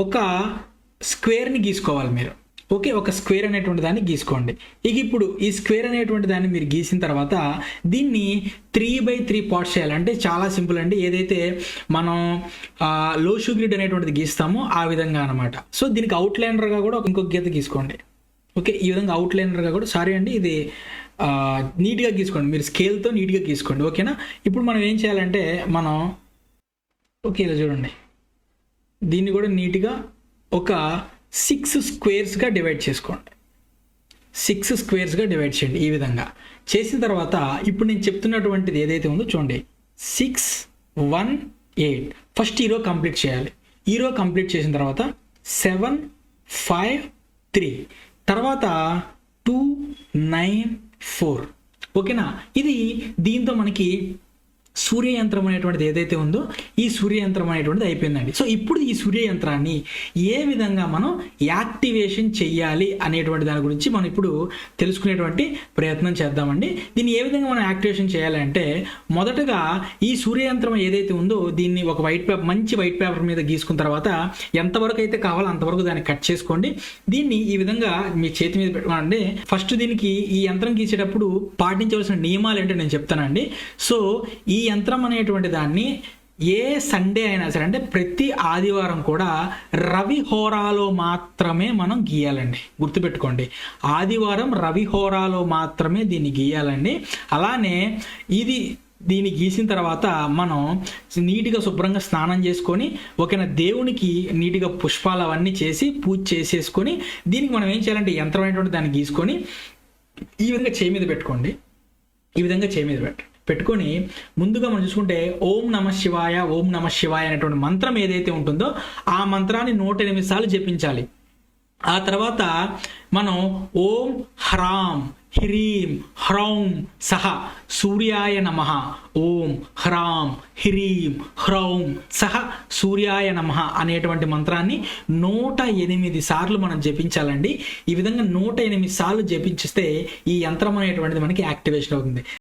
ఒక స్క్వేర్ని గీసుకోవాలి మీరు. ఓకే, ఒక స్క్వేర్ అనేటువంటి దాన్ని గీసుకోండి. ఇక ఇప్పుడు ఈ స్క్వేర్ అనేటువంటి దాన్ని మీరు గీసిన తర్వాత దీన్ని 3/3 పార్ట్స్ చేయాలి. అంటే చాలా సింపుల్ అండి. ఏదైతే మనం లోషు గ్రిడ్ అనేటువంటిది గీస్తామో ఆ విధంగా అనమాట. సో దీనికి అవుట్లైనర్గా కూడా ఇంకొక గీత గీసుకోండి. ఓకే, ఈ విధంగా అవుట్లైనర్గా కూడా, సారీ అండి, ఇది నీట్గా గీసుకోండి. మీరు స్కేల్తో నీట్గా గీసుకోండి. ఓకేనా. ఇప్పుడు మనం ఏం చేయాలంటే ఓకే, ఇలా చూడండి, దీన్ని కూడా నీట్గా ఒక 6 స్క్వేర్స్గా డివైడ్ చేసుకోండి. 6 స్క్వేర్స్గా డివైడ్ చేయండి. ఈ విధంగా చేసిన తర్వాత ఇప్పుడు నేను చెప్తున్నటువంటిది ఏదైతే ఉందో చూడండి, 6, 1, 8. ఫస్ట్ ఈ రో కంప్లీట్ చేయాలి. ఈ రో కంప్లీట్ చేసిన తర్వాత 7, 5, 3, తర్వాత 2, 9, 4. ఓకేనా. ఇది దీంతో మనకి సూర్యయంత్రం అనేటువంటిది ఏదైతే ఉందో ఈ సూర్యయంత్రం అనేటువంటిది అయిపోయిందండి. సో ఇప్పుడు ఈ సూర్యయంత్రాన్ని ఏ విధంగా మనం యాక్టివేషన్ చెయ్యాలి అనేటువంటి దాని గురించి మనం ఇప్పుడు తెలుసుకునేటువంటి ప్రయత్నం చేద్దామండి. దీన్ని ఏ విధంగా మనం యాక్టివేషన్ చేయాలి అంటే, మొదటగా ఈ సూర్యయంత్రం ఏదైతే ఉందో దీన్ని ఒక మంచి వైట్ పేపర్ మీద గీసుకున్న తర్వాత ఎంతవరకు అయితే కావాలో అంతవరకు దాన్ని కట్ చేసుకోండి. దీన్ని ఈ విధంగా మీ చేతి మీద పెట్టుకోండి. ఫస్ట్ దీనికి ఈ యంత్రం గీసేటప్పుడు పాటించవలసిన నియమాలు ఏంటో నేను చెప్తానండి. సో ఈ యంత్రం అనేటువంటి దాన్ని ఏ సండే అయినా సరే, అంటే ప్రతి ఆదివారం కూడా రవి హోరాలో మాత్రమే మనం గీయాలండి. గుర్తుపెట్టుకోండి, ఆదివారం రవి హోరాలో మాత్రమే దీన్ని గీయాలండి. అలానే దీన్ని గీసిన తర్వాత మనం నీట్గా శుభ్రంగా స్నానం చేసుకొని ఓకేనా, దేవునికి నీట్గా పుష్పాలు అవన్నీ చేసి పూజ చేసేసుకొని దీనికి మనం ఏం చేయాలంటే యంత్రం అనేటువంటి దాన్ని గీసుకొని ఈ విధంగా చేయి మీద పెట్టుకోండి. ఈ విధంగా చేయి మీద పెట్టుకొని ముందుగా మనం చూసుకుంటే ఓం నమ శివాయ, ఓం నమ శివాయ అనేటువంటి మంత్రం ఏదైతే ఉంటుందో ఆ మంత్రాన్ని 108 సార్లు జపించాలి. ఆ తర్వాత మనం ఓం హ్రాం హ్రీం హ్రౌం సహ సూర్యాయ నమః, ఓం హ్రాం హ్రీం హ్రౌం సహ సూర్యాయ నమః అనేటువంటి మంత్రాన్ని 108 సార్లు మనం జపించాలండి. ఈ విధంగా 108 సార్లు జపించిస్తే ఈ యంత్రం అనేటువంటిది మనకి యాక్టివేషన్ అవుతుంది.